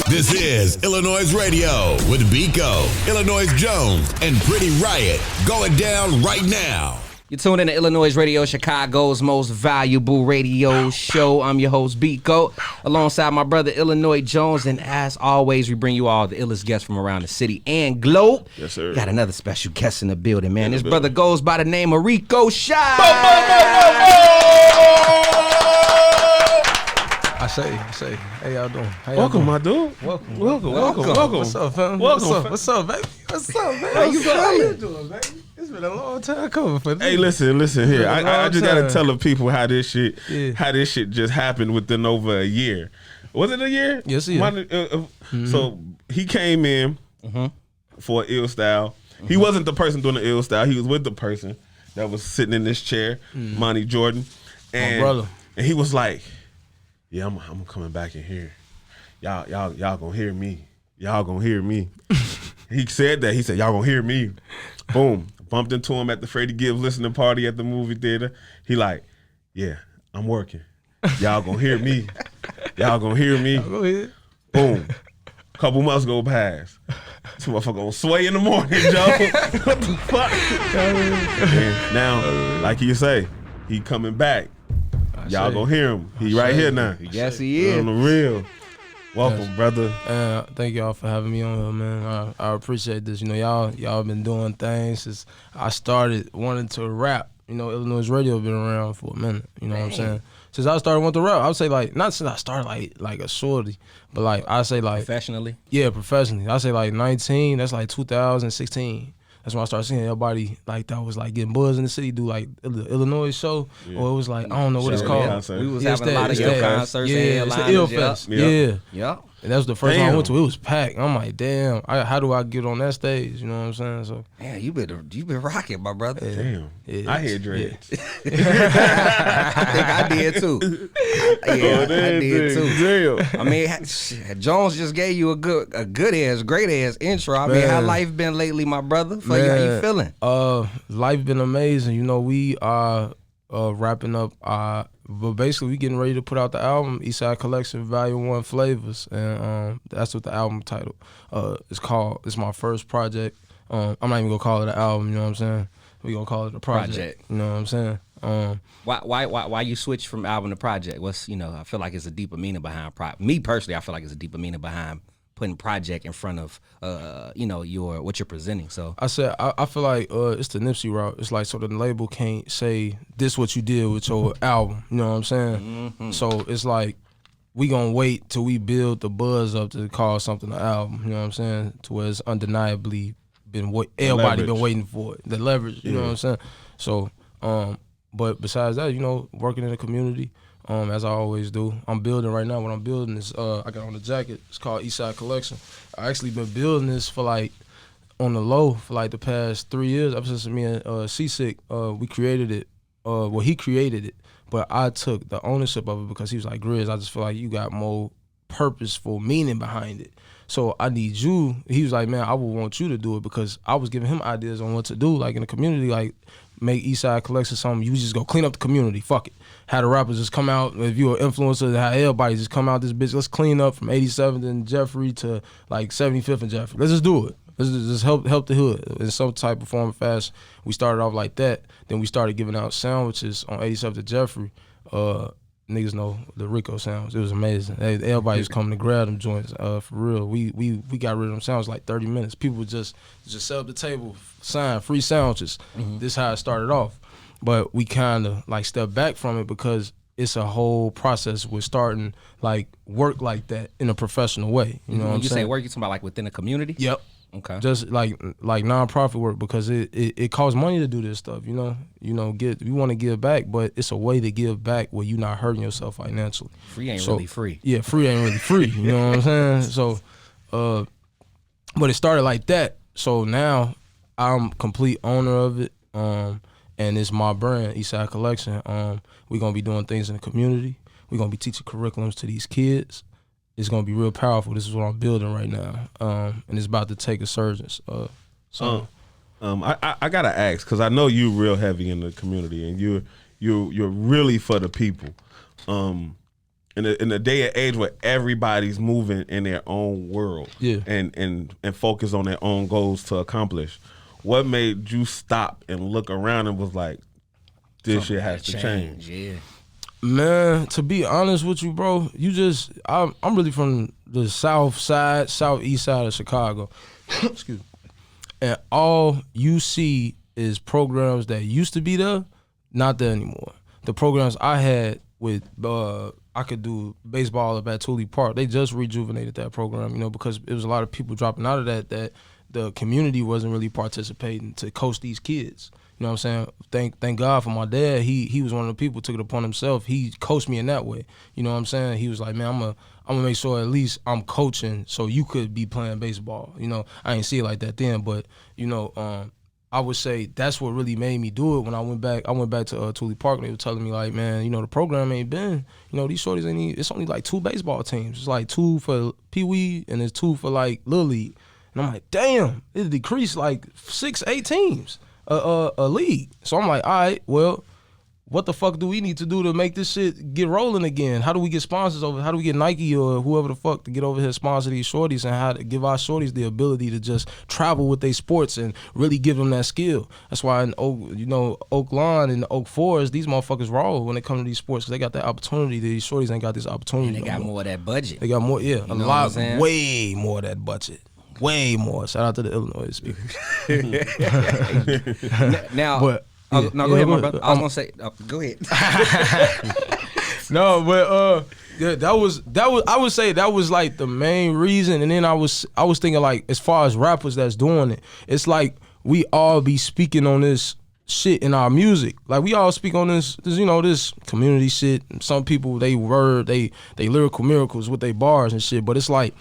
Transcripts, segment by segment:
This is iLLANOiZE Radio with Bekoe, Illinois Jones, and Pretty Riot going down right now. You're tuned in to iLLANOiZE Radio, Chicago's most valuable radio show. I'm your host, Bekoe, alongside my brother, Illinois Jones. And as always, we bring you all the illest guests from around the city and globe. Yes, sir. Got another special guest in the building, man. This brother goes by the name of Recoechi. I say, hey, y'all doing? Welcome, my dude. Welcome. What's up, fam? Welcome. What's up, baby? How you feeling? doing, baby? It's been a long time coming for this. Hey, listen here. I just gotta time. tell the people how this shit, Yeah. how this shit just happened within over a year. Was it a year? Yes, yeah. So he came in for an ill style. He wasn't the person doing the ill style. He was with the person that was sitting in this chair, Monty Jordan, and brother. And he was like, "Yeah, I'm coming back in here. Y'all gonna hear me. Y'all gonna hear me." He said that. He said, "Y'all gonna hear me." Boom. Bumped into him at the Freddie Gibbs listening party at the movie theater. He like, "Yeah, I'm working. Y'all gonna hear me. Y'all gonna hear me." Go ahead. Boom. Couple months go past. This motherfucker gonna sway in the morning, Joe. What the fuck? And now, like you say, he coming back. Y'all gonna hear him. He right here now. Yes, he is. On the real. Welcome, brother. Thank y'all for having me on here, man. I appreciate this. You know, y'all been doing things since I started wanting to rap. You know, iLLANOiZE Radio been around for a minute. You know what I'm saying? Since I started wanting to rap, I would say like, not since I started like a shorty, but like I say like Professionally? Yeah, professionally. I say like 19. That's like 2016. That's when I started seeing everybody like that was like getting buzz in the city, do like the Illinois show, or it was like I don't know what it's called. Concert. We was Yeah, having a lot of it's your that. concerts. Yeah, and it's the headliners, Ill Fest. Yeah. Yeah. Yep. And that was the first one I Damn. went to. It was packed. I'm like, damn, how do I get on that stage? You know what I'm saying? So Man, you been rocking, my brother. Damn. Yeah, I hear dreads. I think I did too. Yeah, I did too. Damn. I mean, shit, Jones just gave you a good ass, great ass intro. I mean, how Man. life been lately, my brother? For you, how you feeling? Life been amazing. You know, we are wrapping up. But basically, we getting ready to put out the album, Eastside Collection Volume 1 Flavors, and that's what the album title is called. It's my first project. I'm not even gonna call it an album. You know what I'm saying? We gonna call it a project. You know what I'm saying? Why you switch from album to project? What's I feel like it's a deeper meaning behind me personally. I feel like it's a deeper meaning behind putting project in front of what you're presenting. So I said I feel like it's the Nipsey route. It's like so the label can't say this what you did with your album. You know what I'm saying? Mm-hmm. So it's like we gonna wait till we build the buzz up to call something an album. You know what I'm saying? To where it's undeniably been what everybody been waiting for it. The leverage. You know what I'm saying? So but besides that, working in the community. As I always do. I'm building right now. What I'm building is, I got on the jacket. It's called Eastside Collection. I actually been building this for like, on the low for like the past 3 years. Ever since me and Csick, we created it. Well, he created it, but I took the ownership of it because he was like, Grizz, I just feel like you got more purposeful meaning behind it. So I need you. He was like, man, I would want you to do it because I was giving him ideas on what to do, like in the community, like make Eastside Collection something. You just go clean up the community. Fuck it. Have the rappers just come out. If you're an influencer, have everybody just come out this bitch. Let's clean up from 87th and Jeffrey to like 75th and Jeffrey. Let's just do it. Let's just help the hood in some type of form of fashion. We started off like that. Then we started giving out sandwiches on 87th and Jeffrey. Niggas know the Rico sandwich. It was amazing. Everybody was coming to grab them joints. For real, we got rid of them sandwiches like 30 minutes. People would just set up the table, sign free sandwiches. This is how it started off. But we kind of like stepped back from it because it's a whole process with starting like work like that in a professional way. You know what I'm you saying? say work, you talking about like within the community? Yep. Okay. Just like nonprofit work because it costs money to do this stuff. We want to give back, but it's a way to give back where you're not hurting yourself financially. Free ain't really free. Yeah, free ain't really free. You know what I'm saying? So, but it started like that. So now I'm complete owner of it. And it's my brand, Eastside Collection. We're gonna be doing things in the community. We're gonna be teaching curriculums to these kids. It's gonna be real powerful. This is what I'm building right now, and it's about to take a surge. I gotta ask because I know you real heavy in the community and you're really for the people. in the day and age where everybody's moving in their own world, and focus on their own goals to accomplish, what made you stop and look around and was like, this shit has to change? Yeah. Man, to be honest with you, bro, I'm really from the southeast side of Chicago. Excuse me. And all you see is programs that used to be there, not there anymore. The programs I had with, I could do baseball up at Thule Park. They just rejuvenated that program, because it was a lot of people dropping out of that the community wasn't really participating to coach these kids. You know what I'm saying? Thank God for my dad. He was one of the people who took it upon himself. He coached me in that way. You know what I'm saying? He was like, man, I'm gonna make sure at least I'm coaching so you could be playing baseball. I ain't see it like that then, but I would say that's what really made me do it. When I went back to Thule Park, and they were telling me like, man, the program ain't been, these shorties ain't. It's only like 2 baseball teams. It's like 2 for Pee Wee and it's 2 for like Little League. And I'm like, damn, it decreased like 6-8 teams a league. So I'm like, all right, well, what the fuck do we need to do to make this shit get rolling again? How do we get sponsors over? How do we get Nike or whoever the fuck to get over here and sponsor these shorties, and how to give our shorties the ability to just travel with their sports and really give them that skill? That's why in Oak Lawn and the Oak Forest, these motherfuckers roll when it comes to these sports, because they got that opportunity. These shorties ain't got this opportunity. And they got more of that budget. They got more, a lot, way more of that budget. Way more. Shout out to the Illinois speakers. Now, but go ahead, my brother. I was gonna say, go ahead. No, but that was I would say that was like the main reason. And then I was thinking, like, as far as rappers that's doing it, it's like we all be speaking on this shit in our music. Like, we all speak on this community shit. Some people, they lyrical miracles with their bars and shit. But it's like,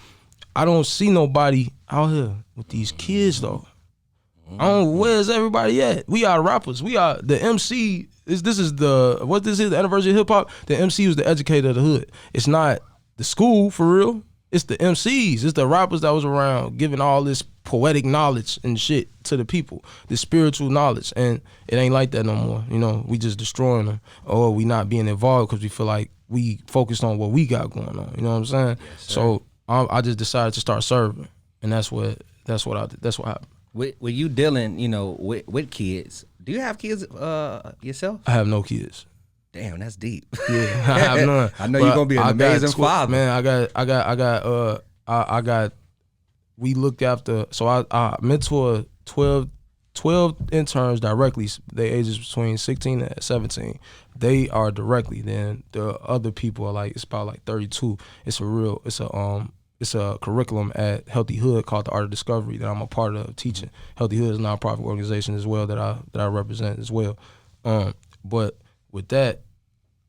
I don't see nobody out here with these kids though. Where's everybody at? We are rappers. We are the MC. This is the anniversary of hip hop. The MC was the educator of the hood. It's not the school for real. It's the MCs. It's the rappers that was around giving all this poetic knowledge and shit to the people, the spiritual knowledge. And it ain't like that no more. We just destroying them, or we not being involved because we feel like we focused on what we got going on. You know what I'm saying? Yes, so I just decided to start serving, and that's what happened. With you dealing, with kids, do you have kids yourself? I have no kids. Damn, that's deep. Yeah, I have none. I know you're gonna be an amazing father. Man, I got. We looked after. So I mentor 12 interns directly. Their ages between 16 and 17. They are directly. Then the other people are like, it's about like 32. It's a curriculum at Healthy Hood called the Art of Discovery that I'm a part of teaching. Healthy Hood is a nonprofit organization as well that I represent as well. But with that,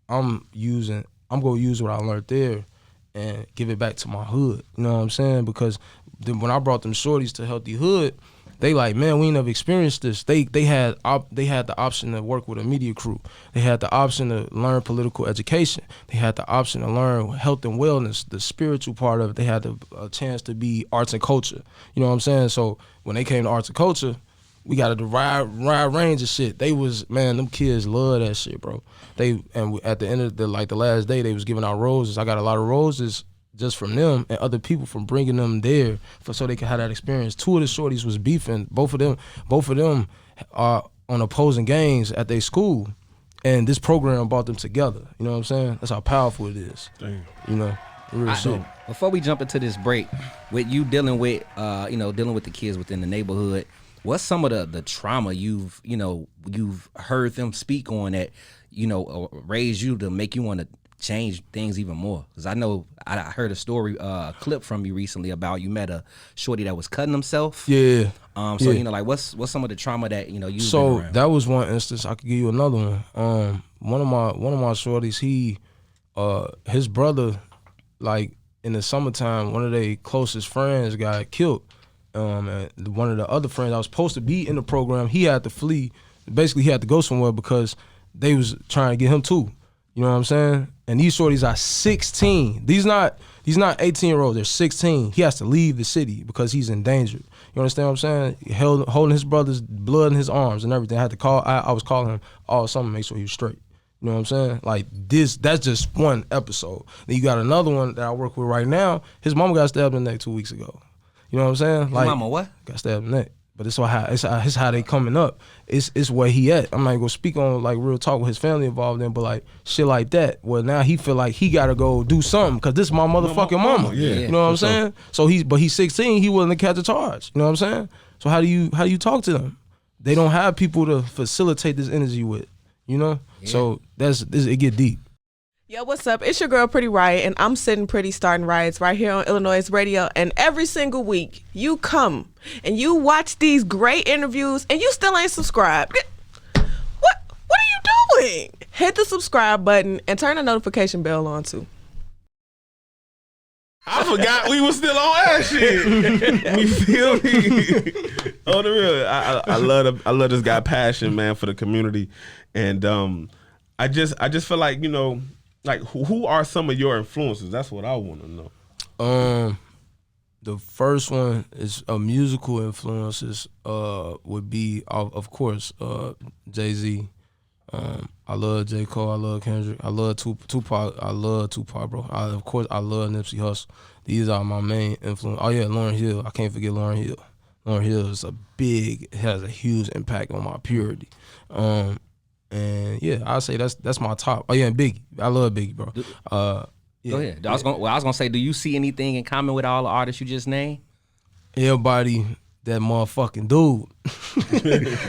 I'm gonna use what I learned there and give it back to my hood. You know what I'm saying? Because when I brought them shorties to Healthy Hood, they like, man, we ain't never experienced this. They had the option to work with a media crew. They had the option to learn political education. They had the option to learn health and wellness, the spiritual part of it. They had a chance to be arts and culture. You know what I'm saying? So when they came to arts and culture, we got a wide range of shit. They was, man, them kids love that shit, bro. At the end of the last day, they was giving out roses. I got a lot of roses just from them and other people from bringing them there so they could have that experience. 2 of the shorties was beefing. Both of them are on opposing gangs at their school, and this program brought them together. You know what I'm saying? That's how powerful it is. Damn. Real shit. Before we jump into this break, with you dealing with the kids within the neighborhood, what's some of the trauma you've heard them speak on that raised you to make you want to change things even more? Because I know I heard a story, clip from you recently about you met a shorty that was cutting himself. Yeah. What's some of the trauma that you've so been around? That was one instance. I could give you another one. One of my shorties, his brother, like in the summertime, one of their closest friends got killed. And one of the other friends I was supposed to be in the program, he had to flee. Basically, he had to go somewhere because they was trying to get him too. You know what I'm saying? And these shorties are 16. These not 18-year-olds. They're 16. He has to leave the city because he's endangered. You understand what I'm saying? Holding his brother's blood in his arms and everything. I had to call. I was calling him all summer to make sure he was straight. You know what I'm saying? Like that's just one episode. Then you got another one that I work with right now. His mama got stabbed in the neck 2 weeks ago. You know what I'm saying? His like mama what? Got stabbed in the neck. But it's how they coming up. It's where he at. I'm not gonna speak on like real talk with his family involved in, but like shit like that. Well, now he feel like he gotta go do something because this is my motherfucking mama. Yeah. You know what I'm saying? So he's 16. He willing to catch a charge. You know what I'm saying? So how do you talk to them? They don't have people to facilitate this energy with. You know? Yeah. So it get deep. Yo, what's up? It's your girl, Pretty Riot, and I'm sitting pretty starting riots right here on iLLANOiZE Radio. And every single week, you come and you watch these great interviews, and you still ain't subscribed. What are you doing? Hit the subscribe button and turn the notification bell on too. I forgot we was still on that shit. You feel me? On the real, I love this guy passion, man, for the community, and I just feel like, you know, like who are some of your influences? That's what I want to know. The first one is musical influences. Would be of course Jay-Z. I love J. Cole. I love Kendrick. I love Tupac. I love Tupac, bro. Of course, I love Nipsey Hussle. These are my main influence. Oh yeah, Lauryn Hill. I can't forget Lauryn Hill. Lauryn Hill has a huge impact on my purity. And yeah, I'd say that's my top. Oh yeah, and Biggie. I love Biggie, bro. Yeah. Go ahead. I was gonna say, do you see anything in common with all the artists you just named? Everybody, that motherfucking dude.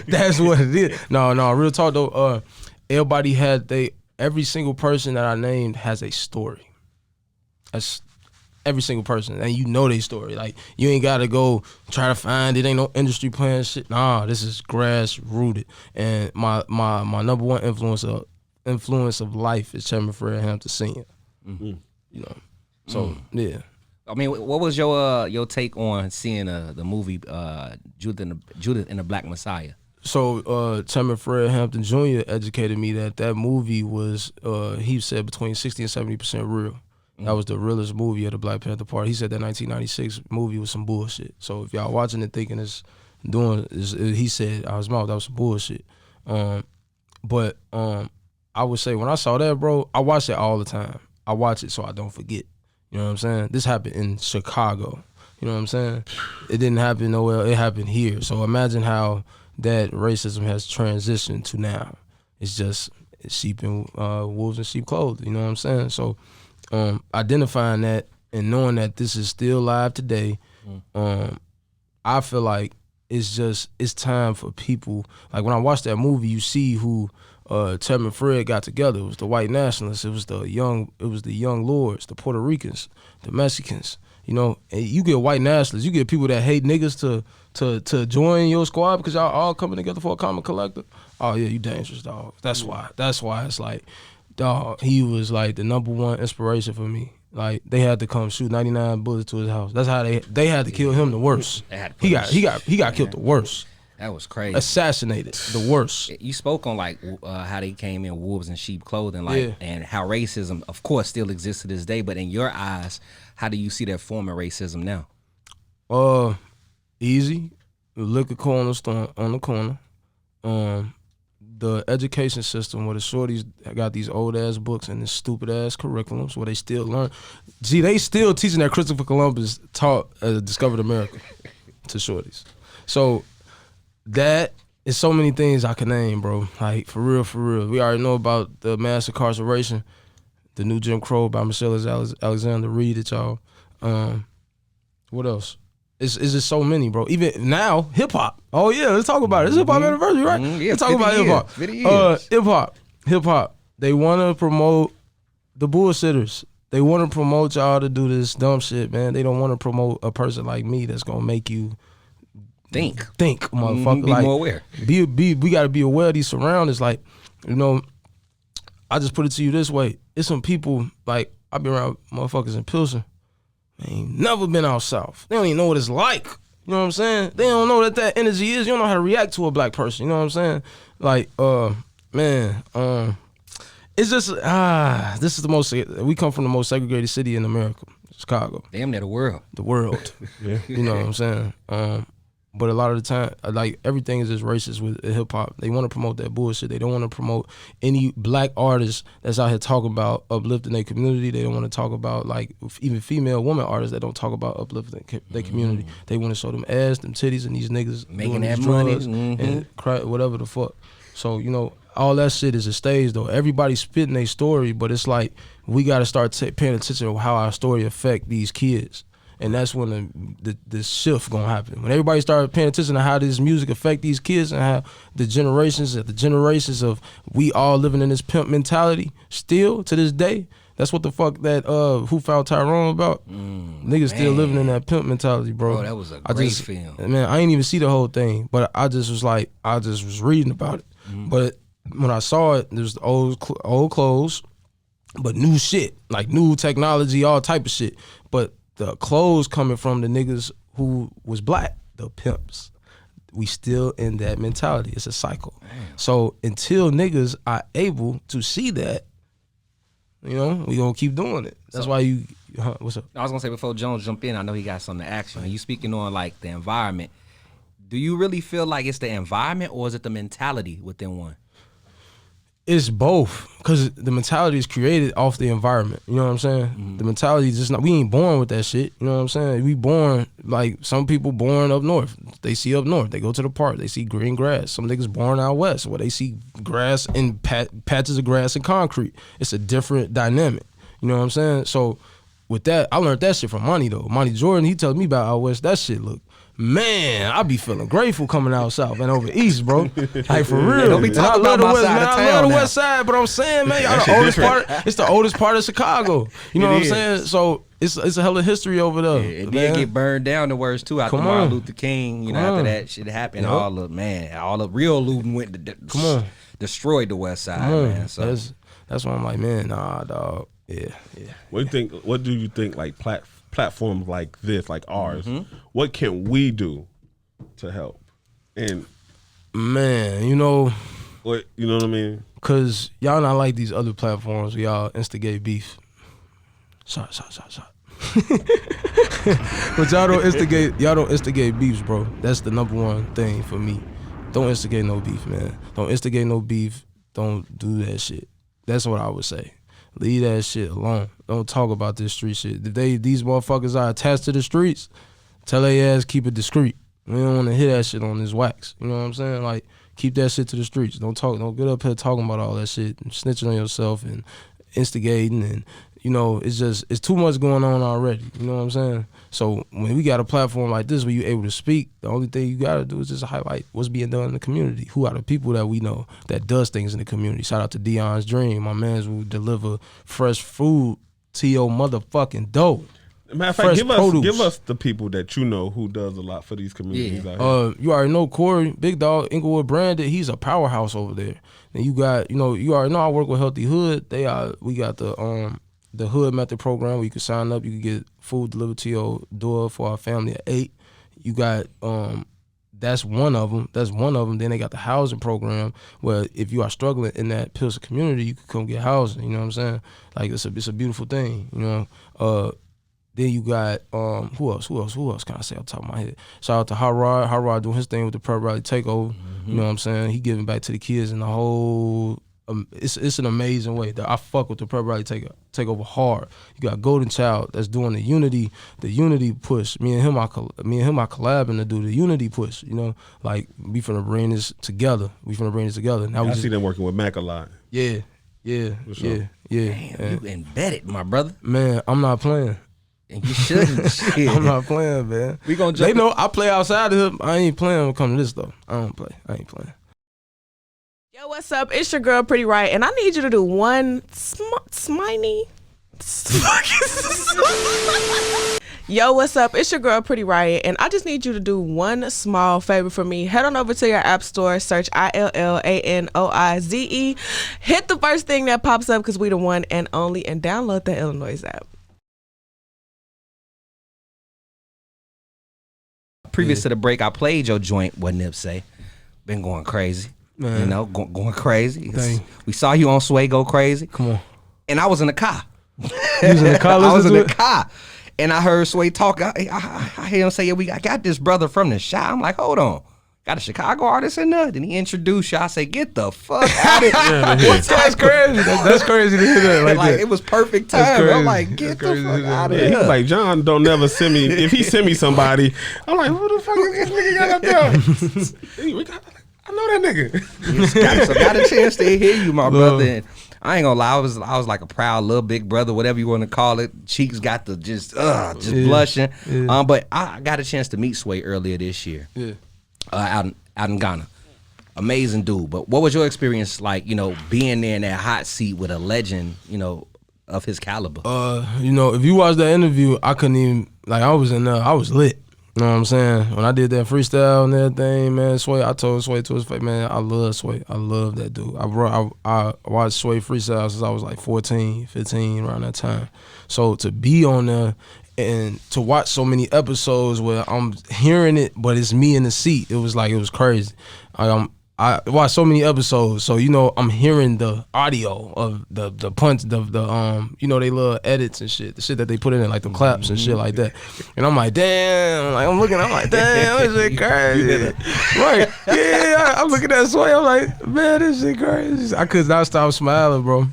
That's what it is. No, real talk though. Everybody every single person that I named has a story. That's every single person, and you know their story. Like, you ain't gotta go try to find it. Ain't no industry playing shit. Nah, this is grass rooted. And my number one influence of life is Chairman Fred Hampton Sr. Mm-hmm. You know, so yeah. I mean, what was your take on seeing the movie Judas and the Black Messiah? So Chairman Fred Hampton Jr. educated me that movie was he said between 60 and 70% real. That was the realest movie of the Black Panther Party. He said that 1996 movie was some bullshit. So if y'all watching it thinking he said out his mouth that was some bullshit. But I would say when I saw that, bro, I watch it all the time. I watch it so I don't forget. You know what I'm saying? This happened in Chicago. You know what I'm saying? It didn't happen nowhere. It happened here. So imagine how that racism has transitioned to now. It's sheep in wolves in sheep clothing. You know what I'm saying? So identifying that and knowing that this is still live today, I feel like it's time for people. Like when I watched that movie, you see who Chairman Fred got together. It was the white nationalists. It was the young lords, the Puerto Ricans, the Mexicans. You know, and you get white nationalists. You get people that hate niggas to join your squad because y'all all coming together for a common collective. Oh yeah, you dangerous, dog. That's why. That's why it's like, dog, he was like the number one inspiration for me. Like they had to come shoot 99 bullets to his house. That's how they had to kill him the worst. He got killed the worst. That was crazy. Assassinated the worst. You spoke on like how they came in wolves in sheep clothing, like, and how racism, of course, still exists to this day. But in your eyes, how do you see that form of racism now? Easy. The liquor corner store on the corner. The education system where the shorties got these old ass books and this stupid ass curriculums where they still learn. See, they still teaching that Christopher Columbus discovered America to shorties. So that is so many things I can name, bro. Like for real. We already know about the mass incarceration, the new Jim Crow by Michelle Alexander. Read it, y'all. What else? It's just so many, bro. Even now, hip hop. Oh yeah, let's talk about it. It's hip hop anniversary, right? Yeah, let's talk about hip hop. Hip hop. They want to promote the bullshitters. They want to promote y'all to do this dumb shit, man. They don't want to promote a person like me that's gonna make you think, motherfucker. Be more aware. We gotta be aware of these surroundings. Like, you know, I just put it to you this way. It's some people like I be around motherfuckers in Pilsen. They ain't never been out south. They don't even know what it's like. You know what I'm saying? They don't know that energy is. You don't know how to react to a black person. You know what I'm saying? Like, it's just this is the most. We come from the most segregated city in America, Chicago. Damn near the world. The world. Yeah. You know what I'm saying? But a lot of the time, like, everything is just racist with hip hop. They want to promote that bullshit. They don't want to promote any black artists that's out here talking about uplifting their community. They don't want to talk about, like, even female woman artists that don't talk about uplifting their community. They want to show them ass, them titties, and these niggas making doing that these money drugs and cry, whatever the fuck. So, you know, all that shit is a stage, though. Everybody's spitting their story, but it's like we got to start paying attention to how our story affect these kids. And that's when the shift gonna happen. When everybody started paying attention to how this music affect these kids and how the generations of we all living in this pimp mentality still to this day. That's what the fuck that Who Found Tyrone about. Niggas still living in that pimp mentality, bro. Bro, that was a great film. Man, I ain't even see the whole thing, but I just was reading about it. But when I saw it, there's old clothes, but new shit, like new technology, all type of shit. But the clothes coming from the niggas who was black, the pimps. We still in that mentality. It's a cycle. Damn. So until niggas are able to see that, you know, we gonna keep doing it. That's why you, what's up? I was gonna say, before Jones jump in, I know he got something to ask you. And you speaking on, like, the environment. Do you really feel like it's the environment, or is it the mentality within one? It's both, because the mentality is created off the environment. You know what I'm saying? The mentality is just not, we ain't born with that shit. You know what I'm saying? We born, like, some people born up north. They see up north. They go to the park. They see green grass. Some niggas born out west where they see grass and patches of grass and concrete. It's a different dynamic. You know what I'm saying? So with that, I learned that shit from Monty, though. Monty Jordan, he tells me about out west. That shit look, man, I be feeling grateful coming out south and over east, bro. Like, for real. Don't be talking about my side of town. I love the now. west side, but I'm saying, man, y'all the oldest part. It's the oldest part of Chicago. You know what I'm saying? So it's a hell of history over there. Yeah, it did get burned down, the words too, after Martin Luther King. You know, after that shit happened, all the real looting went to destroyed the west side, man. So that's why I'm like, man, nah, dog. Yeah. What do you think like platforms like this, like ours, what can we do to help? And man, you know what I mean? Cause y'all not like these other platforms where y'all instigate beef. Shot. But y'all don't instigate beefs, bro. That's the number one thing for me. Don't instigate no beef, man. Don't instigate no beef. Don't do that shit. That's what I would say. Leave that shit alone. Don't talk about this street shit. If these motherfuckers are attached to the streets, tell their ass keep it discreet. We don't want to hear that shit on this wax. You know what I'm saying? Like, keep that shit to the streets. Don't get up here talking about all that shit and snitching on yourself and instigating, and you know, it's too much going on already. You know what I'm saying? So when we got a platform like this where you're able to speak, the only thing you gotta do is just highlight what's being done in the community. Who are the people that we know that does things in the community? Shout out to Dion's Dream. My mans will deliver fresh food to your motherfucking door. Matter of fact, give us the people that you know who does a lot for these communities out here. You already know Corey, Big Dog, Inglewood Branded. He's a powerhouse over there. And you got, you already know I work with Healthy Hood. We got the Hood Method program where you can sign up. You can get food delivered to your door for our family at 8. You got that's one of them. Then they got the housing program where if you are struggling in that Pilsen community, you can come get housing. You know what I'm saying? Like, it's a beautiful thing. You know. Then you got who else can I say off the top of my head? Shout out to Hot Rod doing his thing with the Prep Rally Takeover. You know what I'm saying? He giving back to the kids and the whole. It's an amazing way that I fuck with the Prep Rally Takeover hard. You got Golden Child that's doing the unity push. Me and him are collabing to do the unity push. You know, like we finna bring this together. Now I see them working with Mac a lot. Yeah. Damn, you embedded, my brother. Man, I'm not playing. And you shouldn't. Shit. I'm not playing, man. We gonna jump. They know I play outside of him. I ain't playing when it comes to this though. I ain't playing. Yo, what's up? It's your girl, Pretty Riot, and I need you to do one sminy. Yo, what's up? It's your girl, Pretty Riot, and I just need you to do one small favor for me. Head on over to your app store, search iLLANOiZE. Hit the first thing that pops up because we the one and only, and download the iLLANOiZE app. Previous to the break, I played your joint, what Nip say. Been going crazy. Man. You know, going crazy. We saw you on Sway go crazy. Come on. And I was in the car. You was in the car? I was in the car. And I heard Sway talk. I hear him say, "Yeah, I got this brother from the shop." I'm like, "Hold on, got a Chicago artist in there?" Then he introduced you. I say, "Get the fuck out of here!" That's crazy. That's crazy to hear that. Like it was perfect time. I'm like, "Get the fuck out of Yeah, he here!" was like, John don't never send me. If he send me somebody, I'm like, who the fuck is this nigga got up there? I know that nigga. got a chance to hear you, my brother. And I ain't gonna lie, I was like a proud little big brother, whatever you want to call it. Cheeks got the just blushing. Yeah. But I got a chance to meet Sway earlier this year. Yeah. Out in Ghana. Amazing dude. But what was your experience like, being there in that hot seat with a legend, of his caliber? If you watch that interview, I couldn't even, I was in there, I was lit. You know what I'm saying? When I did that freestyle and everything, man, Sway, I told Sway to his face, man, I love Sway. I love that dude. I watched Sway freestyle since I was like 14, 15, around that time. So to be on there and to watch so many episodes where I'm hearing it, but it's me in the seat, it was crazy. I watched so many episodes, so I'm hearing the audio of the punch, they little edits and shit, the shit that they put in, like the claps and shit like that. And I'm like, damn, I'm like, damn, this shit crazy. Right? Yeah, I'm looking at Sway, I'm like, man, this shit crazy. I could not stop smiling, bro.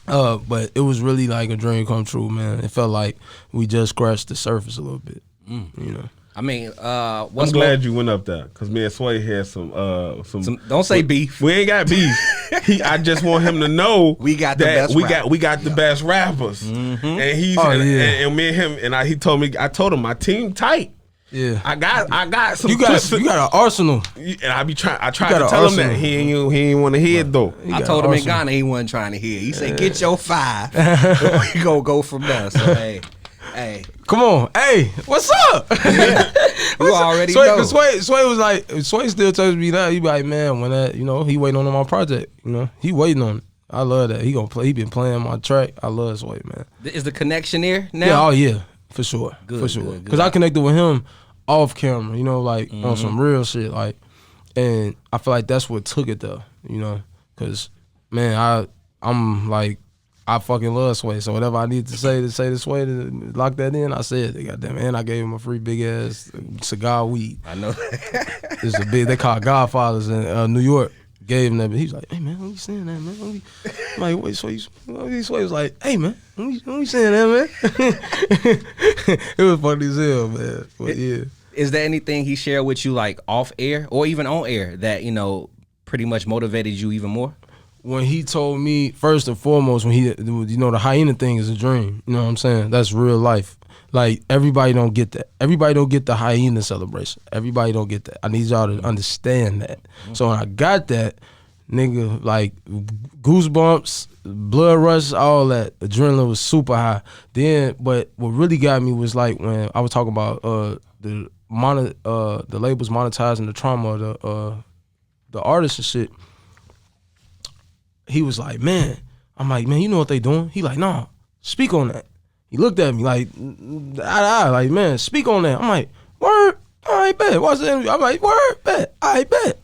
But it was really like a dream come true, man. It felt like we just scratched the surface a little bit, I mean, I'm glad you went up there because me and Sway had some. Don't say beef. We ain't got beef. I just want him to know we got the best. We got the best rappers, and he's and me and him and he told me. I told him my team tight. Yeah, I got some. You got an arsenal, and I tried to tell him that he ain't want to hear it though. I told him in Ghana he wasn't trying to hear. He said, "Get your 5." We gonna go from there. So hey, come on, hey, what's up? Yeah. You already know. Sway was like, Sway still tells me that. He be like, man, when that, he waiting on my project. He waiting on it. I love that. He gonna play. He been playing my track. I love Sway, man. Is the connection there now? Yeah, oh yeah, for sure, for sure. Good. Because I connected with him off camera, on some real shit, and I feel like that's what took it though, because man, I'm like. I fucking love Sway, so whatever I need to say to Sway to lock that in, I said it. Goddamn, and I gave him a free big ass cigar weed. I know. It's a big. They call it Godfathers in New York. Gave him that, but he was like, "Hey man, when you saying that, man?" I'm like, "Wait, Sway was like, hey man, when you saying that, man?" It was funny as hell, man. But yeah. Is there anything he shared with you like off air or even on air that pretty much motivated you even more? When he told me, first and foremost, when the hyena thing is a dream. You know what I'm saying? That's real life. Like, everybody don't get that. Everybody don't get the hyena celebration. Everybody don't get that. I need y'all to understand that. So when I got that, nigga, like, goosebumps, blood rush, all that. Adrenaline was super high. Then, but what really got me was, like, when I was talking about the labels monetizing the trauma of the artists and shit. He was like, man. I'm like, man, you know what they doing? He like, nah, speak on that. He looked at me like, like, man, speak on that. I'm like, word, all right, bet. Watch the interview. I'm like, word, bet, all right, bet.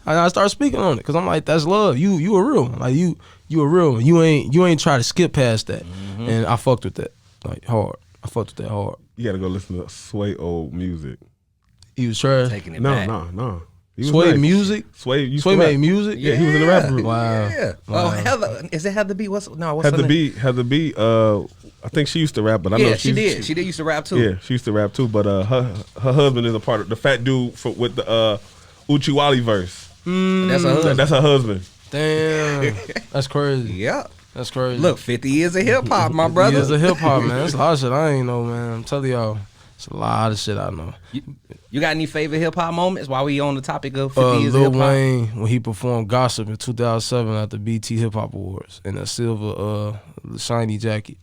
And I start speaking on it because I'm like, that's love. You a real one. Like, you a real one. You ain't try to skip past that. And I fucked with that, like, hard. I fucked with that hard. You got to go listen to Sway old music. He was trash. Taking it back. No. Sway nice. Music? Sway made music? Yeah, he was in the rap group. Wow. Yeah. Wow. Oh, Heather. Is it Heather B? What's Heather B? Heather B, I think she used to rap, but I know she did. She did used to rap too. Yeah, she used to rap too, but her husband is a part of the fat dude with the Uchiwali verse. That's her husband. That's her husband. Damn. That's crazy. Yeah. That's crazy. Look, 50 years of hip hop, my brother. 50 years of hip hop, man. That's a lot of shit I ain't know, man. I'm telling y'all. It's a lot of shit I know. You got any favorite hip hop moments while we on the topic of 50 years of Lil hip hop? Wayne, when he performed Gossip in 2007 at the BET Hip Hop Awards in a silver shiny jacket.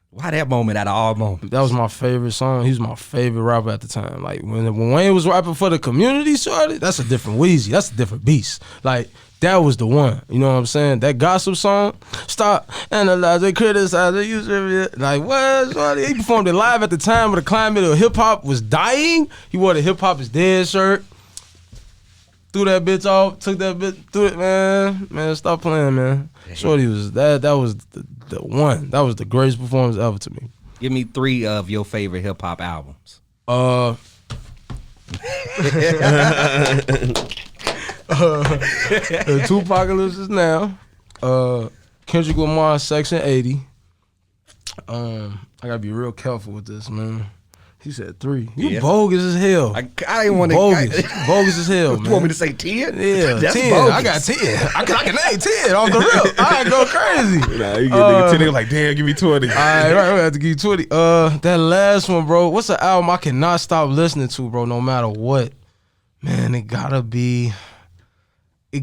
Why that moment out of all moments? That was my favorite song. He was my favorite rapper at the time. Like, when Wayne was rapping for the community, shorty, that's a different Weezy. That's a different beast. Like, that was the one. You know what I'm saying? That Gossip song, stop analyzing, criticizing, like, what? Shorty? He performed it live at the time where the climate of hip-hop was dying. He wore the hip-hop is dead shirt. Threw that bitch off, took that bitch, threw it, man. Man, stop playing, man. Shorty was, that was the one. That was the greatest performance ever to me. Give me 3 of your favorite hip hop albums. Tupacalypse is now. Kendrick Lamar, Section 80. I gotta be real careful with this, man. He said 3. You bogus as hell. I didn't want to. Bogus as hell, man. You want me to say 10? Yeah, That's 10. bogus. I got 10. I can name 10 off the rip. I go crazy. Nah, you get nigga 10, nigga like, damn, give me 20. All right, I have to give you 20. That last one, bro. What's the album I cannot stop listening to, bro? No matter what, man. It gotta be the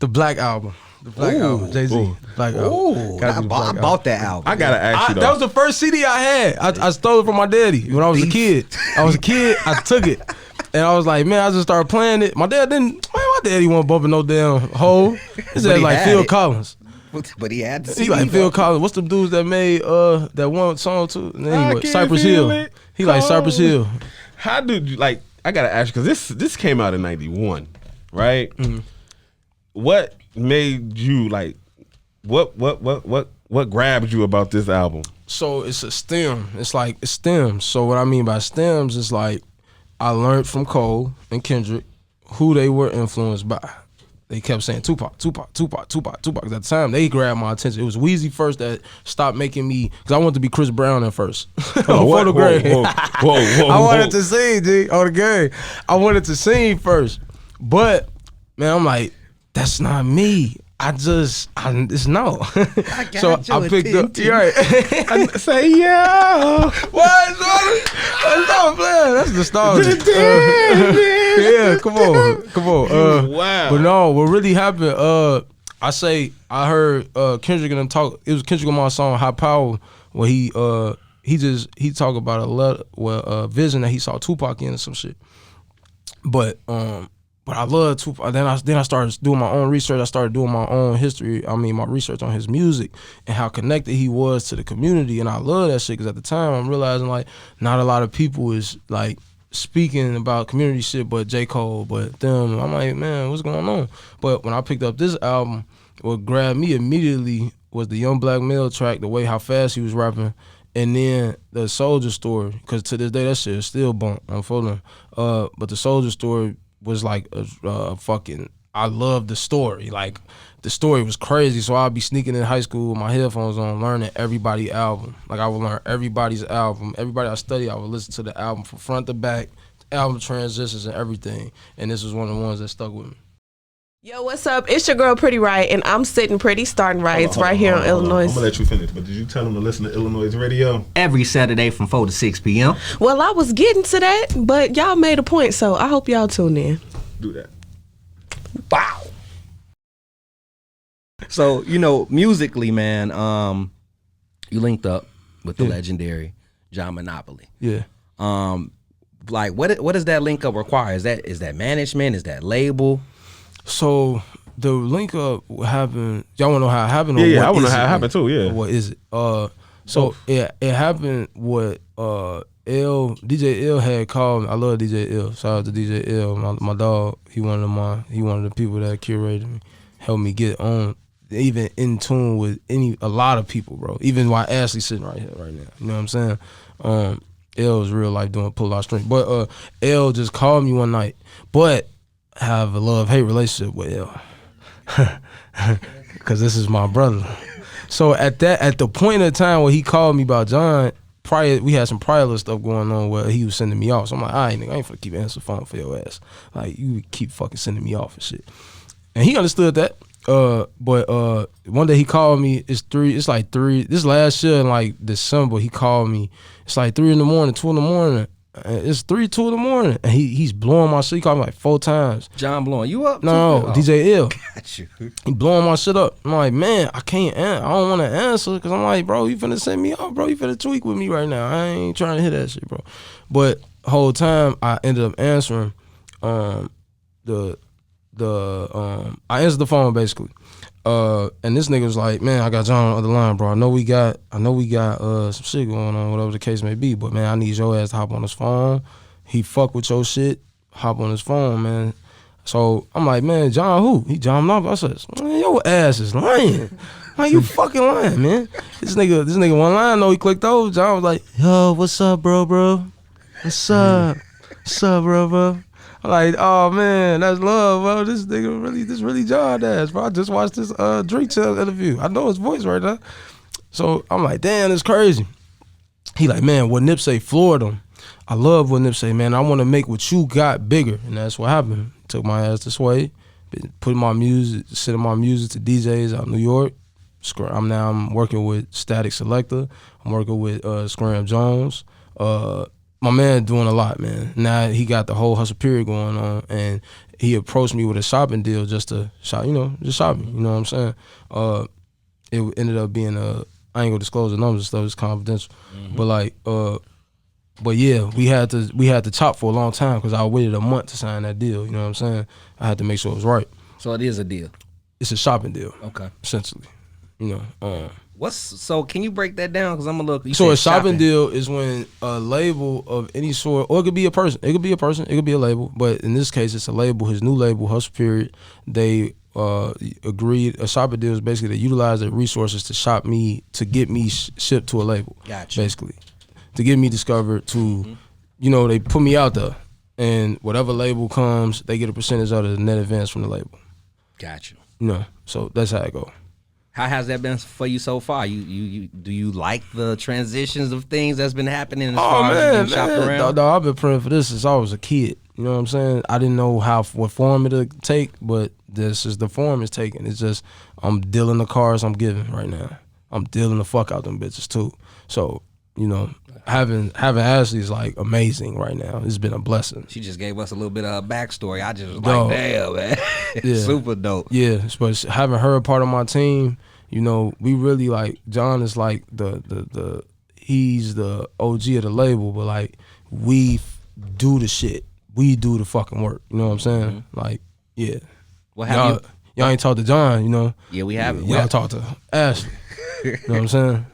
Black Album. The Black Album, Jay-Z. Black Album. I bought that album. I gotta ask you though. That was the first CD I had. I stole it from my daddy when I was a kid. I took it. And I was like, man, I just started playing it. My dad didn't, man, my daddy wasn't bumping no damn hole. He said like Phil Collins. But he had to He like Phil Collins. What's the dudes that made that one song too? Anyway, Cypress Hill. He like Cypress Hill. How did you like? I gotta ask you because this came out in '91, right? Mm-hmm. What made you like? What grabbed you about this album? So it's a stem. It's stems. So what I mean by stems is like I learned from Cole and Kendrick who they were influenced by. They kept saying Tupac. At the time, they grabbed my attention. It was Weezy first that stopped making me, because I wanted to be Chris Brown at first. Whoa, I wanted to sing, G, on the game. I wanted to sing first. But, man, I'm like, that's not me. It's no. So I picked up. You're right. I say yeah. What? Stop playing. That's nostalgia. Yeah, come on. Wow. But no, what really happened? I heard Kendrick and them talk. It was Kendrick Lamar's song "High Power," where he talked about a vision that he saw Tupac in or some shit. But I love Tupac. Then I started doing my own research. I started doing my own history. I mean, my research on his music and how connected he was to the community. And I love that shit because at the time I'm realizing like not a lot of people is like speaking about community shit, but J. Cole, but them. I'm like, man, what's going on? But when I picked up this album, what grabbed me immediately was the Young Black Male track, the way how fast he was rapping, and then the Soldier Story. Because to this day, that shit is still bump. I'm folding. But the Soldier Story was like a fucking, I love the story. Like, the story was crazy. So I'd be sneaking in high school with my headphones on, learning everybody's album. Like, I would learn everybody's album. Everybody I study, I would listen to the album from front to back, album transitions and everything. And this was one of the ones that stuck with me. Yo, what's up? It's your girl, Pretty Riot, and I'm sitting pretty, starting riots right here on Illinois. I'm gonna let you finish, but did you tell them to listen to Illinois Radio? Every Saturday from 4 to 6 p.m. Well, I was getting to that, but y'all made a point, so I hope y'all tune in. Do that. Wow. So, musically, man, you linked up with the legendary John Monopoly. Yeah. Like, what does that link up require? Is that management? Is that label? So the link up happened. Y'all want to know how it happened? Yeah, I want to know how it happened too. Yeah. What is it? So it happened. What DJ L had called me. I love DJ L. Shout out to DJ L. My dog. He one of the people that curated me, helped me get on, even in tune with a lot of people, bro. Even while Ashley sitting right here right now. You know what I'm saying? L is real life doing pull out strength. But L just called me one night, but have a love-hate relationship with L, because this is my brother. So at the point in time where he called me about John, we had some prior stuff going on where he was sending me off. So I'm like, all right, nigga, I ain't finna keep answering phone for your ass. Like, you keep fucking sending me off and shit. And he understood that. But one day he called me. It's like 3. This last year in like December, he called me. It's like 3 in the morning, 2 in the morning. It's 3, 2 in the morning, and he's blowing my shit. He called me like 4 times. John blowing you up? No, DJ L. Got you. He blowing my shit up. I'm like, man, I don't want to answer, because I'm like, bro, you finna send me off, bro. You finna tweak with me right now. I ain't trying to hit that shit, bro. But the whole time I ended up answering. I answered the phone basically. And this nigga was like, man, I got John on the other line, bro. I know we got some shit going on, whatever the case may be, but man, I need your ass to hop on his phone. He fuck with your shit, hop on his phone, man. So I'm like, man, John who? He John off. I said, man, your ass is lying. Like, you fucking lying, man. This nigga one line though, he clicked over. John was like, yo, what's up, bro? What's up? What's up, bro? I'm like, oh man, that's love, bro. This really John ass, bro. I just watched this Drake Chill interview. I know his voice right now. So I'm like, damn, it's crazy. He like, man, what Nipsey floored him. I love what Nipsey, man. I want to make what you got bigger. And that's what happened. Took my ass this way, putting my music, sending my music to DJs out in New York. I'm working with Static Selector. I'm working with Scram Jones. My man doing a lot, man. Now he got the whole hustle period going on, and he approached me with a shopping deal just to shop, just shop me. You know what I'm saying? It ended up being I ain't gonna disclose the numbers and stuff. It's confidential. Mm-hmm. But yeah, we had to chop for a long time because I waited a month to sign that deal. You know what I'm saying? I had to make sure it was right. So it is a deal. It's a shopping deal. Okay. Essentially, So can you break that down? Because I'm a little. So a shopping deal is when a label of any sort, or it could be a person. It could be a label. But in this case, it's a label. His new label, Hustle Period. They agreed. A shopping deal is basically they utilize their resources to get me shipped to a label. Gotcha. Basically, to get me discovered. They put me out there, and whatever label comes, they get a percentage out of the net advance from the label. Gotcha. So that's how it go. How has that been for you so far? Do you like the transitions of things that's been happening as far as you shopped around? No, I've been praying for this since I was a kid. You know what I'm saying? I didn't know what form it'll take, but this is the form it's taking. It's just I'm dealing the cars I'm giving right now. I'm dealing the fuck out them bitches too. So, having Ashley is like amazing right now. It's been a blessing. She just gave us a little bit of her backstory. I just was like, damn, man. Yeah. Super dope. Yeah, but having her a part of my team, we really like, John is like he's the OG of the label, but like we do the shit. We do the fucking work. You know what I'm saying? Mm-hmm. Like, yeah. What have y'all ain't talked to John, Yeah, we haven't. Y'all talked to Ashley. You know what I'm saying?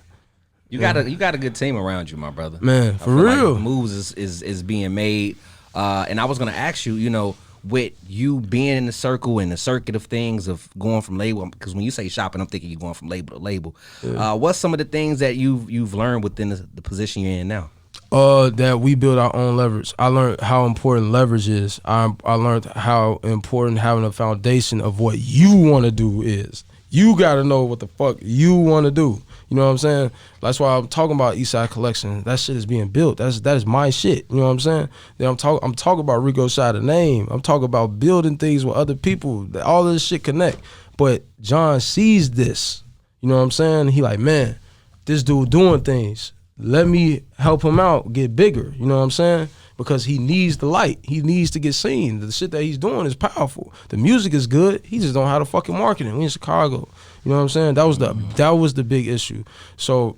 You got a good team around you, my brother. Man, for real. Like moves is being made. And I was gonna ask you, with you being in the circle and the circuit of things of going from label, because when you say shopping, I'm thinking you're going from label to label. Yeah. What's some of the things that you've learned within the position you're in now? That we build our own leverage. I learned how important leverage is. I learned how important having a foundation of what you want to do is. You got to know what the fuck you want to do. You know what I'm saying? That's why I'm talking about Eastside Collection. That shit is being built. That is my shit. You know what I'm saying? Then I'm talking about Recoechi, the name. I'm talking about building things with other people. All this shit connect. But John sees this. You know what I'm saying? He like, man, this dude doing things. Let me help him out, get bigger. You know what I'm saying? Because he needs the light. He needs to get seen. The shit that he's doing is powerful. The music is good. He just don't know how to fucking market it. We in Chicago. You know what I'm saying? That was the big issue. So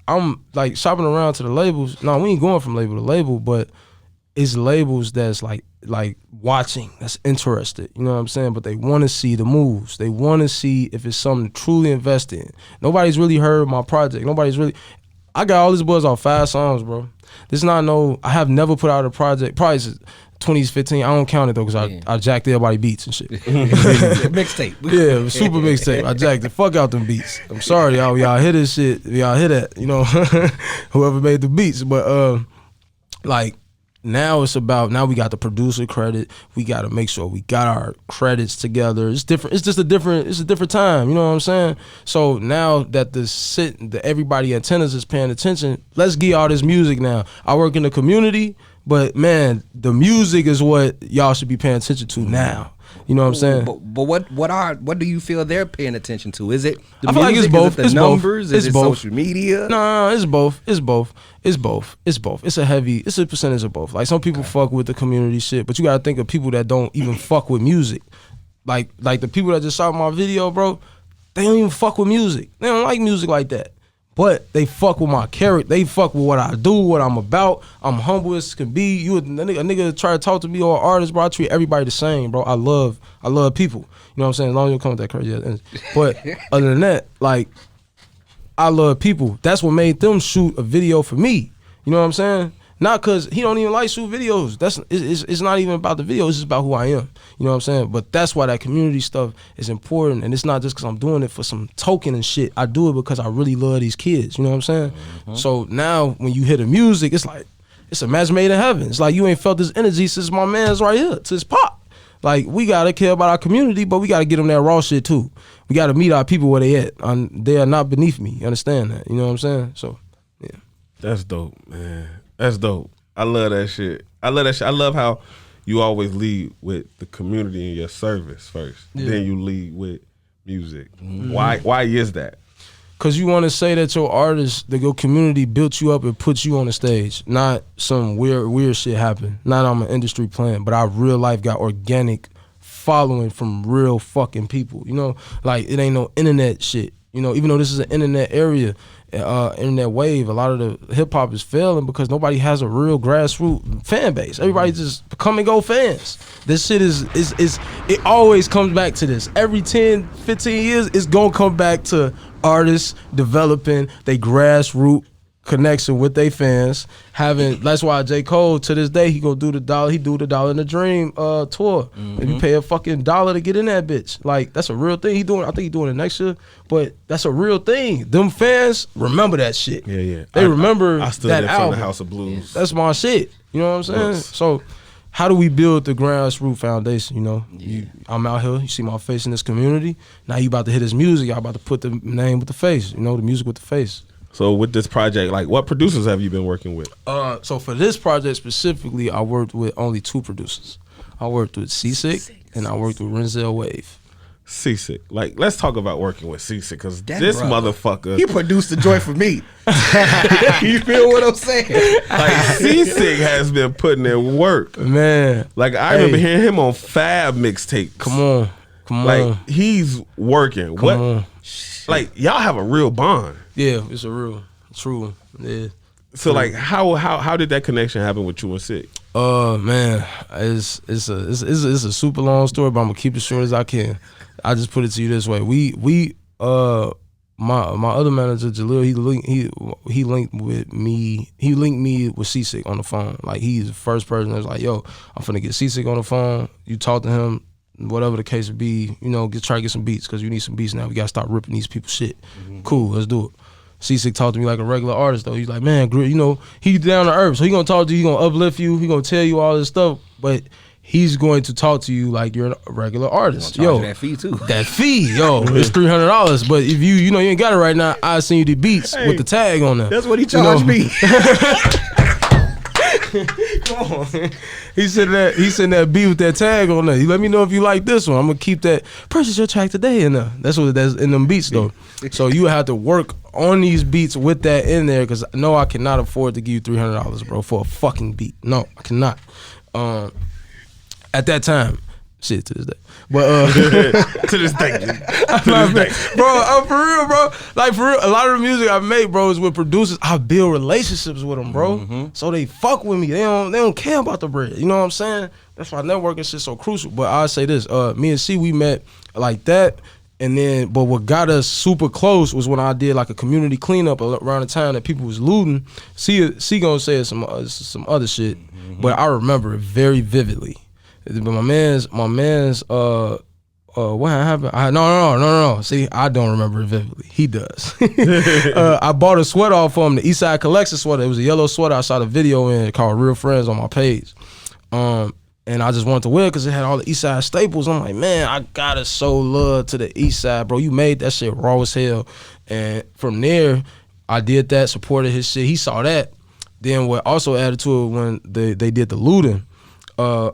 I'm like shopping around to the labels. No, we ain't going from label to label, but it's labels that's like watching, that's interested. You know what I'm saying? But they want to see the moves. They want to see if it's something to truly invest in. Nobody's really heard my project. I got all this buzz off 5 songs, bro. I have never put out a project, probably since 2015. I don't count it though, because I jacked everybody beats and shit. Mixtape. Yeah, super mixtape. I jacked the fuck out them beats. I'm sorry, y'all hear this shit. Y'all hear that, whoever made the beats. But now it's about, now we got the producer credit. We got to make sure we got our credits together. It's different. It's a different time. You know what I'm saying? So now that everybody antennas is paying attention, let's get all this music now. I work in the community, but man, the music is what y'all should be paying attention to now. You know what I'm saying? But what do you feel they're paying attention to? Is it the I feel music? Like it's both. Is it the it's numbers? Both. Is it social media? No, it's both. It's both. It's a percentage of both. Like some people fuck with the community shit, but you gotta think of people that don't even fuck with music. Like the people that just saw my video, bro, they don't even fuck with music. They don't like music like that. But they fuck with my character. They fuck with what I do, what I'm about. I'm humble as can be. A nigga try to talk to me or an artist, bro. I treat everybody the same, bro. I love people. You know what I'm saying? As long as you don't come with that crazy. But other than that, I love people. That's what made them shoot a video for me. You know what I'm saying? Not because he don't even like shoot videos. It's not even about the video. It's just about who I am. You know what I'm saying? But that's why that community stuff is important. And it's not just because I'm doing it for some token and shit. I do it because I really love these kids. You know what I'm saying? Mm-hmm. So now when you hear the music, it's like, it's a match made in heaven. It's like you ain't felt this energy since my man's right here, to his pop. Like, we got to care about our community, but we got to get them that raw shit too. We got to meet our people where they at. They are not beneath me. You understand that? You know what I'm saying? So, yeah. That's dope, man. That's dope. I love that shit. I love how you always lead with the community and your service first. Yeah. Then you lead with music. Mm-hmm. Why is that? Because you want to say that your artist, that your community built you up and put you on the stage. Not some weird shit happened. Not on an industry plan, but our real life got organic following from real fucking people. You know, like it ain't no internet shit. You know, even though this is an internet area, internet wave, a lot of the hip hop is failing because nobody has a real grassroots fan base. Everybody just come and go fans. This shit is it always comes back to this. Every 10, 15 years, it's gonna come back to artists developing they grassroots connection with their fans. That's why J. Cole to this day he do the Dollar in the Dream tour. Mm-hmm. If you pay a fucking $1 to get in that bitch, like that's a real thing. I think he doing it next year, but that's a real thing. Them fans remember that shit. Yeah. They remember I stood that there album. From the House of Blues. That's my shit. You know what I'm saying? Yes. So how do we build the grassroots foundation? You know, I'm out here. You see my face in this community. Now you about to hit this music. Y'all about to put the name with the face. You know, the music with the face. So with this project, like what producers have you been working with? So for this project specifically, I worked with only 2 producers. I worked with Csick and I worked with Renzel Wave. Csick. Like, let's talk about working with Csick, because this motherfucker. He produced the joint for me. You feel what I'm saying? Like, Csick has been putting in work. Man. Like, I remember hearing him on Fab mixtapes. Come on. Like, he's working. Come on. Like, y'all have a real bond. Yeah, it's a real, true. Yeah. So like, how did that connection happen with you and Csick? Man, it's a super long story, but I'm gonna keep it short as I can. I just put it to you this way: my other manager Jalil, he linked with me. He linked me with Csick on the phone. Like, he's the first person that's like, "Yo, I'm finna get Csick on the phone. You talk to him, whatever the case would be. You know, try to get some beats, because you need some beats now. We gotta start ripping these people's shit. Mm-hmm. Cool, let's do it." Csick talked to me like a regular artist though. He's like, man, you know, he's down to earth, so he gonna talk to you, he gonna uplift you, he gonna tell you all this stuff, but he's going to talk to you like you're a regular artist. Yo, that fee too. That fee, yo, it's $300. But if you know you ain't got it right now, I send you the beats with the tag on them. That's what he charged me. Come on. He sent that beat with that tag on there. He let me know if you like this one. I'm gonna keep that. Purchase your track today in there. That's in them beats though. So you have to work on these beats with that in there, because no, I cannot afford to give you $300, bro, for a fucking beat. No, I cannot. At that time, shit, to this day. But to this day. Bro, I'm for real, bro. Like, for real, a lot of the music I make, bro, is with producers. I build relationships with them, bro. Mm-hmm. So they fuck with me. They don't care about the bread. You know what I'm saying? That's why networking shit's so crucial. But I'll say this, me and C, we met like that. And then, but what got us super close was when I did like a community cleanup around the time that people was looting. C gonna say some other shit, mm-hmm. But I remember it very vividly. But my man's what happened? No. See, I don't remember it vividly. He does. I bought a sweater off him, the Eastside Collection sweater. It was a yellow sweater. I shot a video in called Real Friends on my page. And I just wanted to wear it because it had all the Eastside staples. I'm like, man, I gotta show love to the Eastside, bro. You made that shit raw as hell. And from there, I did that, supported his shit. He saw that. Then what also added to it when they did the looting, I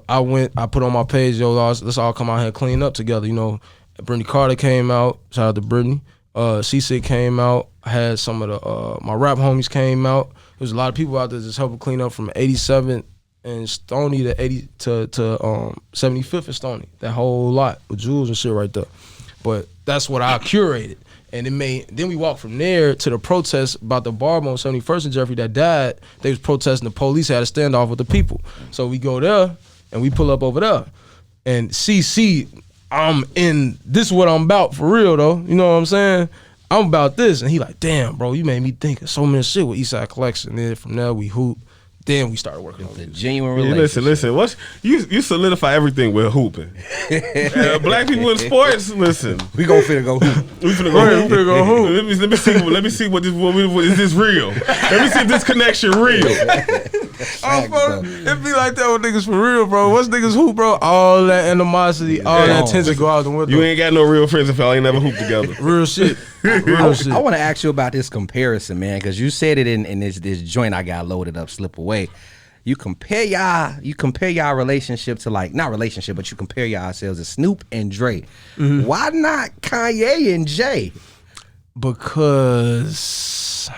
put on my page, yo, let's all come out here and clean up together. You know, Brittany Carter came out. Shout out to Brittany. Csick came out. I had some of the my rap homies came out. There was a lot of people out there just helping clean up from 87 and Stony to 75th and Stony. That whole lot with Jules and shit right there. But that's what I curated. And then we walked from there to the protest about the barber on 71st and Jeffrey that died. They was protesting, the police had a standoff with the people. So we go there and we pull up over there. And CC, this is what I'm about for real though. You know what I'm saying? I'm about this. And he like, damn, bro, you made me think of so many shit with Eastside Collection. And then from there we hoop. Then we started working on The it. genuine Yeah, relationship. listen. What's you solidify everything with hooping. Black people in sports, listen. We gonna finna go hoop. We finna go hoop. Let me see what is this real? Let me see if this connection real. It be like that with niggas for real, bro. What's niggas hoop, bro? All that animosity, all that tension go out the window. You ain't got no real friends if y'all ain't never hooped together. Real shit. I want to ask you about this comparison, man, because you said it in this joint I got loaded up, Slip Away. You compare y'all relationship to, like, not relationship, but you compare yourselves to Snoop and Dre. Mm-hmm. Why not Kanye and Jay? Because,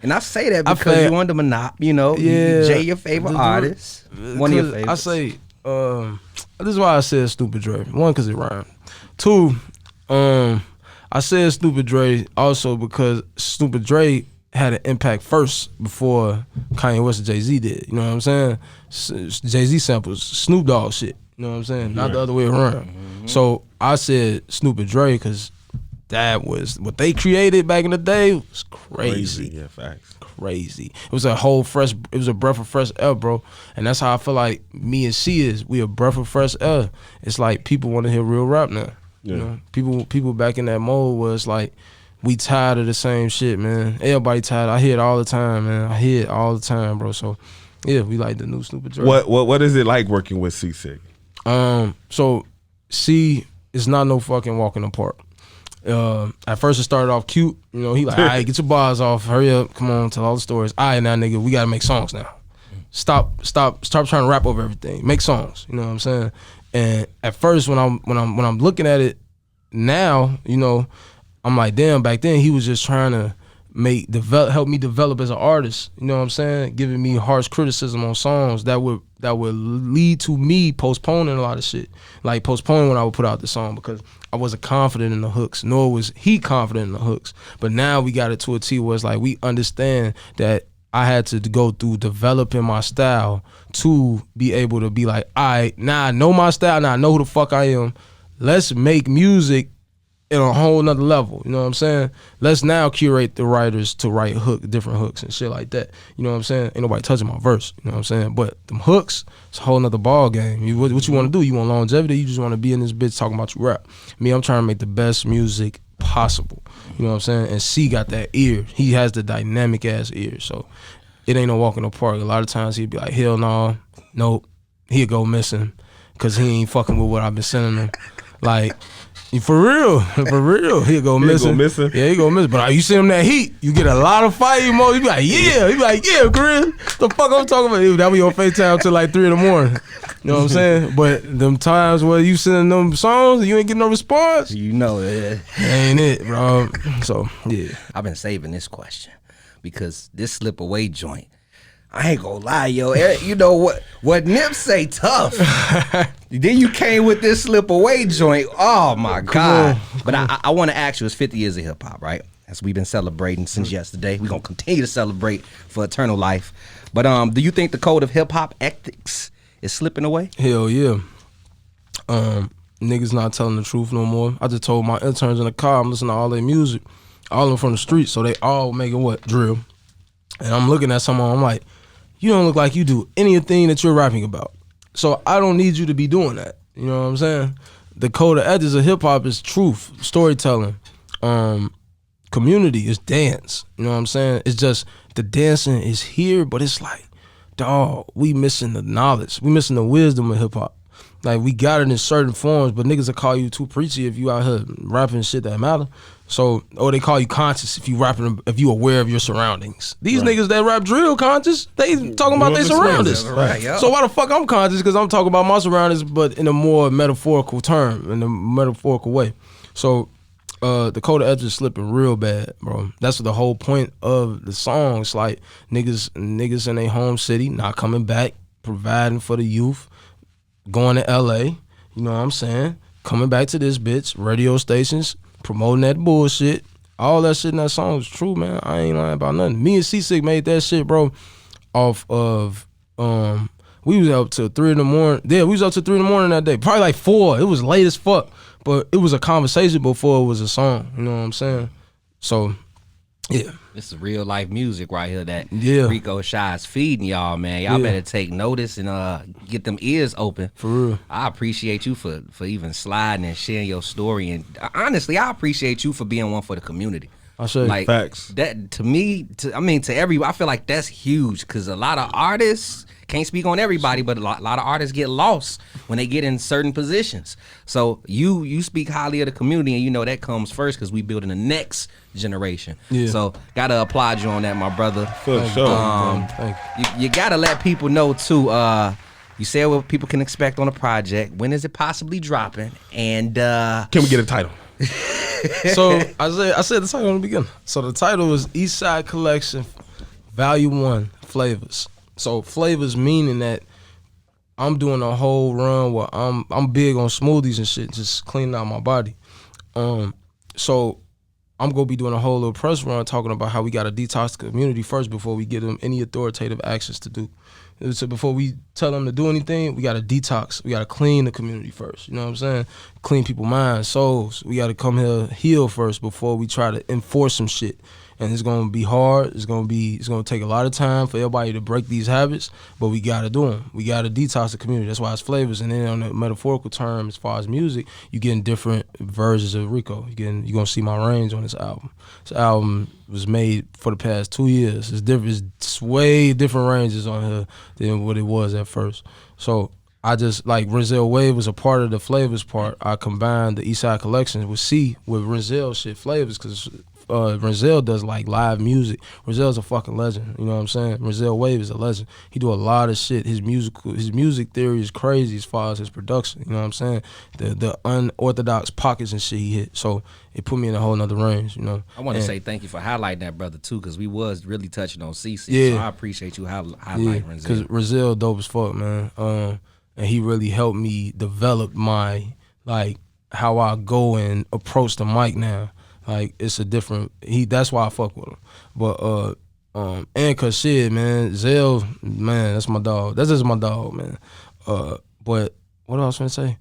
and I say that because you on the monopoly, you know. Yeah, Jay your favorite artist, one of your favorites. I say, this is why I said Stupid Dre. One, because it rhymed. Two, I said Stupid Dre also because Stupid Dre had an impact first before Kanye West and Jay-Z did. You know what I'm saying? Jay-Z samples Snoop Dogg shit. You know what I'm saying? Not the other way around. Mm-hmm. So I said Stupid Dre because that was what they created back in the day. It was crazy. Yeah, facts. Crazy. It was a breath of fresh air, bro. And that's how I feel like me and C is. We a breath of fresh air. It's like people want to hear real rap now. Yeah. You know, people back in that mode was like, we tired of the same shit, man. Everybody tired. I hear it all the time, man. I hear it all the time, bro. So, yeah, we like the new Stupid Dre. What is it like working with Csick? So C is not no fucking walk in the park. At first it started off cute, you know. He like, all right, get your bars off, hurry up, come on, tell all the stories. All right, now nigga, we gotta make songs now. Stop trying to rap over everything. Make songs, you know what I'm saying? And at first, when I'm looking at it now, you know, I'm like, damn. Back then, he was just trying to help me develop as an artist. You know what I'm saying? Giving me harsh criticism on songs that would lead to me postponing a lot of shit. Like postponing when I would put out the song because I wasn't confident in the hooks. Nor was he confident in the hooks. But now we got it to a T where it's like we understand that I had to go through developing my style to be able to be like, all right, now I know my style, now I know who the fuck I am. Let's make music in a whole nother level, you know what I'm saying? Let's now curate the writers to write different hooks and shit like that. You know what I'm saying? Ain't nobody touching my verse, you know what I'm saying? But them hooks, it's a whole nother ball game. What you want to do? You want longevity? You just want to be in this bitch talking about you rap. Me, I'm trying to make the best music possible. You know what I'm saying? And C got that ear. He has the dynamic ass ear. So it ain't no walk in the park. A lot of times he'd be like, hell no, nope. He'd go missing because he ain't fucking with what I've been sending him. Like, for real, he'll go missing. Yeah, he go missing. But you send him that heat, you get a lot of fire emoji. You be like, yeah. He be like, yeah, Chris. The fuck I'm talking about? That be on FaceTime till like 3 a.m. You know what I'm saying? But them times where you sending them songs and you ain't getting no response, you know it ain't it, bro. So yeah, I've been saving this question because this Slip Away joint, I ain't gonna lie, yo. You know what Nip say tough. Then you came with this Slip Away joint. Oh my God. But I want to ask you, it's 50 years of hip hop, right? As we've been celebrating since yesterday. We're gonna continue to celebrate for eternal life. But do you think the code of hip hop ethics is slipping away? Hell yeah. Niggas not telling the truth no more. I just told my interns in the car, I'm listening to all their music, all of them from the street, so they all making what? Drill. And I'm looking at someone, I'm like, you don't look like you do anything that you're rapping about. So I don't need you to be doing that. You know what I'm saying? The code of ethics of hip hop is truth, storytelling, community is dance. You know what I'm saying? It's just the dancing is here, but it's like, dog, we missing the knowledge. We missing the wisdom of hip hop. Like, we got it in certain forms, but niggas will call you too preachy if you out here rapping shit that matter. So, or they call you conscious if you aware of your surroundings. These niggas that rap drill conscious, they talking about their surroundings. Right, yeah. So why the fuck I'm conscious? Because I'm talking about my surroundings, but in a more metaphorical term, in a metaphorical way. So the code of ethics is slipping real bad, bro. That's the whole point of the songs. Like niggas in their home city not coming back, providing for the youth, going to LA, you know what I'm saying? Coming back to this bitch, radio stations, promoting that bullshit. All that shit in that song is true, man. I ain't lying about nothing. Me and Csick made that shit, bro, off of, we was up till 3 a.m. Yeah, we was up till 3 a.m. that day. Probably like 4. It was late as fuck. But it was a conversation before it was a song. You know what I'm saying? So, Yeah. This is real life music right here that Recoechi is feeding y'all, man. Y'all better take notice and get them ears open. For real. I appreciate you for even sliding and sharing your story. And honestly, I appreciate you for being one for the community. I'll show you. Like, facts. That to me, to everybody, I feel like that's huge because a lot of artists, can't speak on everybody, but a lot of artists get lost when they get in certain positions. So you speak highly of the community, and you know that comes first because we building the next generation. Yeah. So gotta applaud you on that, my brother. For sure. Thank You gotta let people know too. You said what people can expect on the project. When is it possibly dropping? And can we get a title? So I said the title in the beginning. So the title is Eastside Collection, Volume 1, Flavors. So flavors meaning that I'm doing a whole run where I'm big on smoothies and shit, just cleaning out my body. So I'm gonna be doing a whole little press run talking about how we gotta detox the community first before we give them any authoritative actions to do. So before we tell them to do anything, we gotta detox. We gotta clean the community first. You know what I'm saying? Clean people's minds, souls. We gotta come here heal first before we try to enforce some shit. And it's gonna be hard. It's gonna take a lot of time for everybody to break these habits, but we gotta do them. We gotta detox the community. That's why it's flavors. And then on the metaphorical term, as far as music, you're getting different versions of Rico. You're gonna see my range on this album. This album was made for the past 2 years. It's different. It's way different ranges on here than what it was at first. So I just, like, Renzel Wave was a part of the flavors part. I combined the Eastside Collection with Renzel shit flavors, because Renzel does like live music. Renzel's a fucking legend, you know what I'm saying? Renzel Wave is a legend. He do a lot of shit. His music theory is crazy as far as his production, you know what I'm saying? The unorthodox pockets and shit he hit. So it put me in a whole nother range, you know. I want to say thank you for highlighting that, brother, too, because we was really touching on Csick. Yeah. So I appreciate you highlighting Renzel. Because Renzel dope as fuck, man. And he really helped me develop my, like, how I go and approach the mic now. Like, it's a different, that's why I fuck with him. But and cause shit, man, Zell, man, that's my dog. That's just my dog, man. But what else I was gonna say?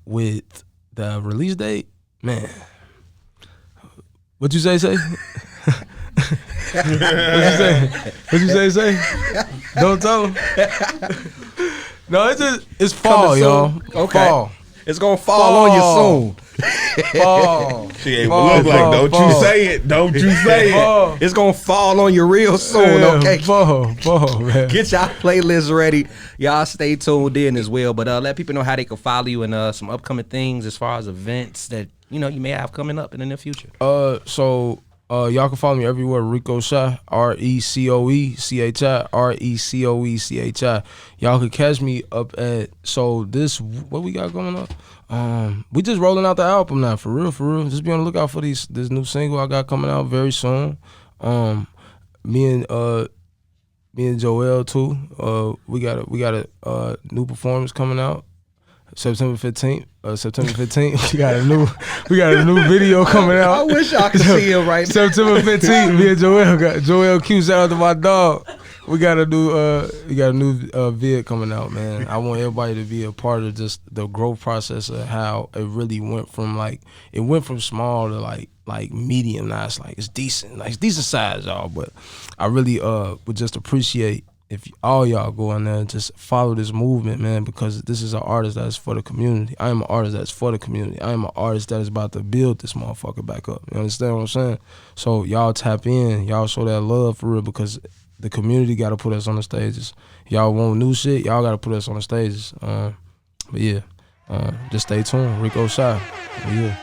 With the release date, man. What you say? What you say? Don't tell him. No, it's fall, y'all. Okay. Fall. It's gonna fall on you soon. Fall. She ain't look like, don't you say it. Don't you say it. It's gonna fall on you real soon, okay? Fall, man. Get y'all playlists ready. Y'all stay tuned in as well. But let people know how they can follow you and some upcoming things as far as events that, you know, you may have coming up in the near future. So y'all can follow me everywhere. Recoechi, RECOECHI, RECOECHI. Y'all can catch me up at what we got going on? We just rolling out the album now, for real. Just be on the lookout for this new single I got coming out very soon. Me and Joel too. We got a new performance coming out. September 15th. We got a new video coming out. I wish I could see it right now. September 15th. Me and Joel Q, shout out to my dog. We got a new vid coming out, man. I want everybody to be a part of just the growth process of how it really went from small to like medium. Now it's like it's decent size, y'all. But I really would just appreciate if all y'all go in there and just follow this movement, man, because this is an artist that is for the community. I am an artist that's for the community. I am an artist that is about to build this motherfucker back up. You understand what I'm saying? So y'all tap in, y'all show that love for real, because the community got to put us on the stages. Y'all want new shit, y'all got to put us on the stages. But yeah, just stay tuned. Recoechi. Yeah.